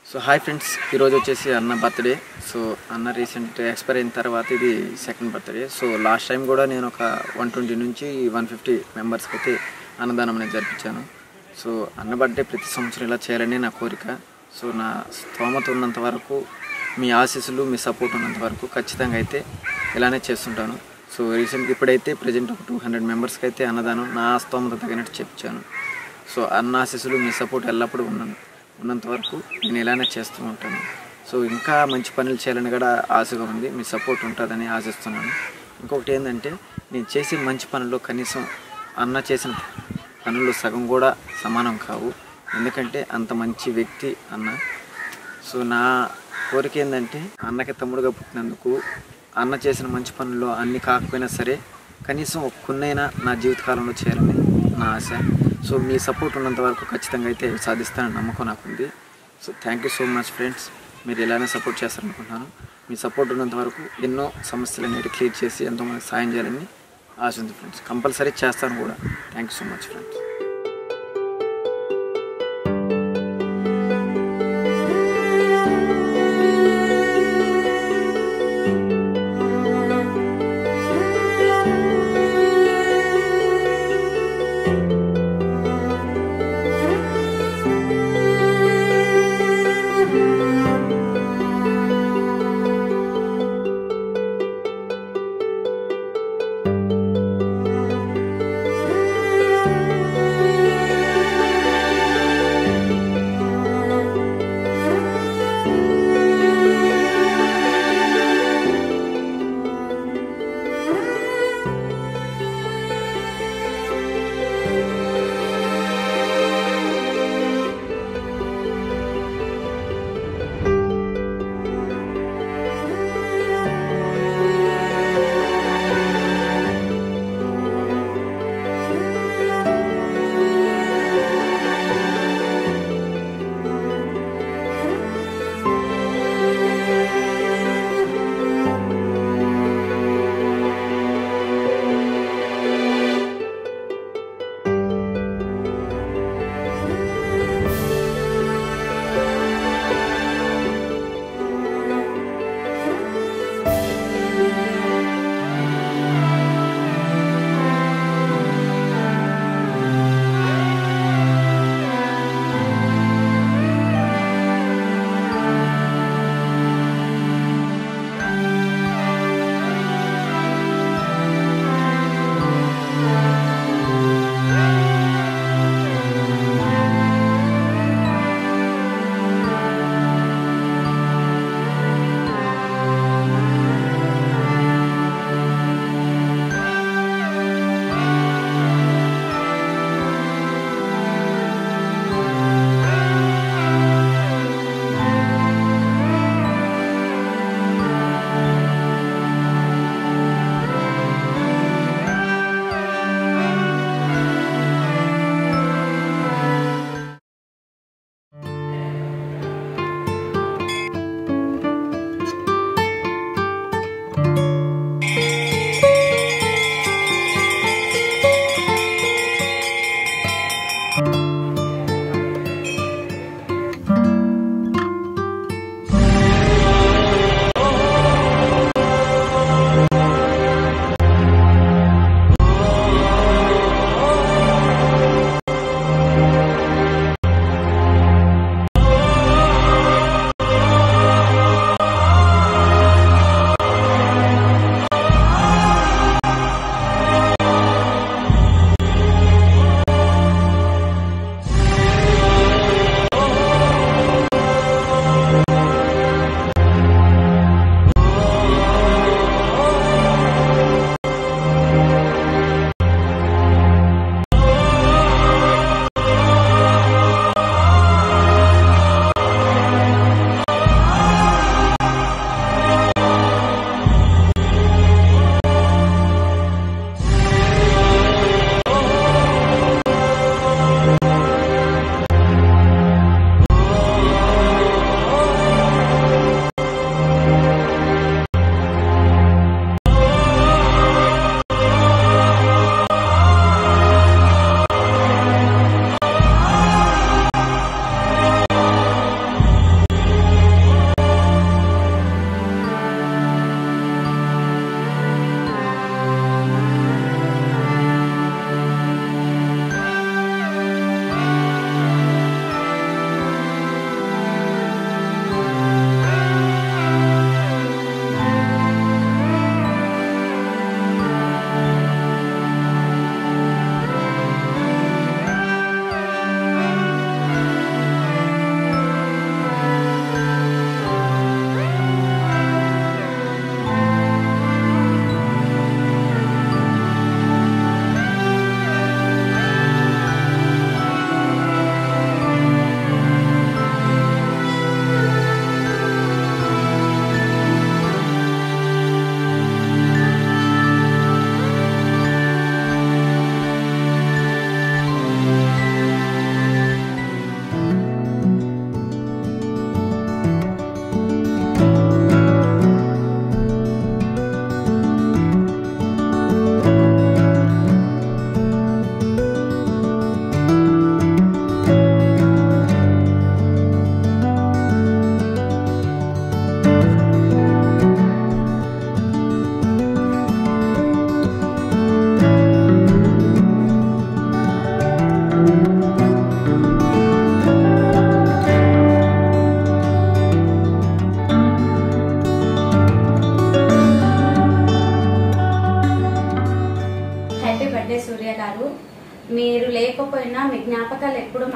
So hi friends, ఈరోజు వచ్చేసి అన్న బర్త్డే. సో అన్న రీసెంట్ ఎక్స్పైర్ అయిన తర్వాత ఇది second birthday. So last time కూడా నేను ఒక 120 నుంచి 150 మెంబర్స్కి అయితే అన్నదానం అనేది జరిపించాను. సో అన్న బర్త్డే ప్రతి సంవత్సరం ఇలా చేయాలని నా కోరిక. సో నా స్తోమత ఉన్నంత వరకు, మీ ఆశీస్సులు, మీ సపోర్ట్ ఉన్నంత వరకు ఖచ్చితంగా అయితే ఇలానే చేస్తుంటాను. సో రీసెంట్గా ఇప్పుడైతే ప్రజెంట్ ఒక 200 మెంబర్స్కి అయితే అన్నదానం నా స్తోమత తగినట్టు చెప్పించాను. సో అన్న ఆశీస్సులు, మీ సపోర్ట్ ఎల్లప్పుడూ ఉన్నంత వరకు నేను ఇలానే చేస్తూ ఉంటాను. సో ఇంకా మంచి పనులు చేయాలని కూడా ఆశగా ఉంది. మీ సపోర్ట్ ఉంటుందని ఆశిస్తున్నాను. ఇంకొకటి ఏంటంటే, నేను చేసే మంచి పనుల్లో కనీసం అన్న చేసిన పనుల్లో సగం కూడా సమానం కావు. ఎందుకంటే అంత మంచి వ్యక్తి అన్న. సో నా కోరిక ఏంటంటే, అన్నకి తమ్ముడుగా పుట్టినందుకు అన్న చేసిన మంచి పనుల్లో అన్నీ కాకపోయినా సరే కనీసం ఒక కొన్నైనా నా జీవితకాలంలో చేయాలని నా ఆశ. సో మీ సపోర్ట్ ఉన్నంత వరకు ఖచ్చితంగా అయితే సాధిస్తానని నమ్మకం నాకుంది. So thank you so much friends. మీరు ఇలానే సపోర్ట్ చేస్తారనుకుంటున్నాను. మీ సపోర్ట్ ఉన్నంత వరకు ఎన్నో సమస్యలు అనేవి క్లియర్ చేసి ఎంతోమందికి సాయం చేయాలని ఆశ ఉంది ఫ్రెండ్స్. కంపల్సరీ చేస్తాను కూడా. Thank you so much friends.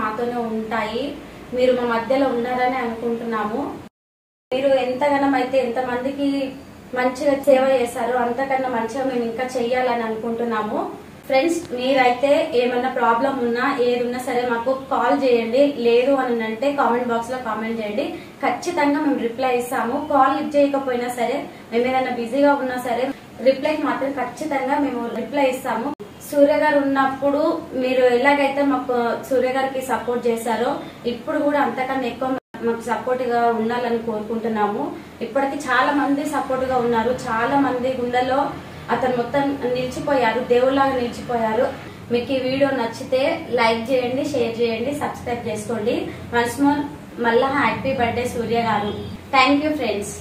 మాతోనే ఉంటాయి. మీరు మా మధ్యలో ఉన్నారని అనుకుంటున్నాము. మీరు ఎంతగానో అయితే ఎంతమందికి మంచిగా సేవ చేశారో అంతకన్నా మంచిగా మేము ఇంకా చెయ్యాలని అనుకుంటున్నాము. ఫ్రెండ్స్, మీరైతే ఏమన్నా ప్రాబ్లం ఉన్నా ఏది ఉన్నా సరే మాకు కాల్ చేయండి. లేదు అని అంటే కామెంట్ బాక్స్ లో కామెంట్ చేయండి. ఖచ్చితంగా మేము రిప్లై ఇస్తాము. కాల్ లిఫ్ట్ చేయకపోయినా సరే, మేము ఏదైనా బిజీగా ఉన్నా సరే రిప్లైకి మాత్రం ఖచ్చితంగా మేము రిప్లై ఇస్తాము. సూర్య గారు ఉన్నప్పుడు మీరు ఎలాగైతే మాకు సూర్య గారికి సపోర్ట్ చేశారో ఇప్పుడు కూడా అంతకన్నా ఎక్కువ మాకు సపోర్ట్ గా ఉండాలని కోరుకుంటున్నాము. ఇప్పటికి చాలా మంది సపోర్ట్ గా ఉన్నారు. చాలా మంది గుండెలో అతను మొత్తం నిలిచిపోయారు, దేవుళ్ళగా నిలిచిపోయారు. మీకు ఈ వీడియో నచ్చితే లైక్ చేయండి, షేర్ చేయండి, సబ్స్క్రైబ్ చేసుకోండి. వన్స్ మోర్ మళ్ళా హ్యాపీ బర్త్డే సూర్య గారు. Thank you friends.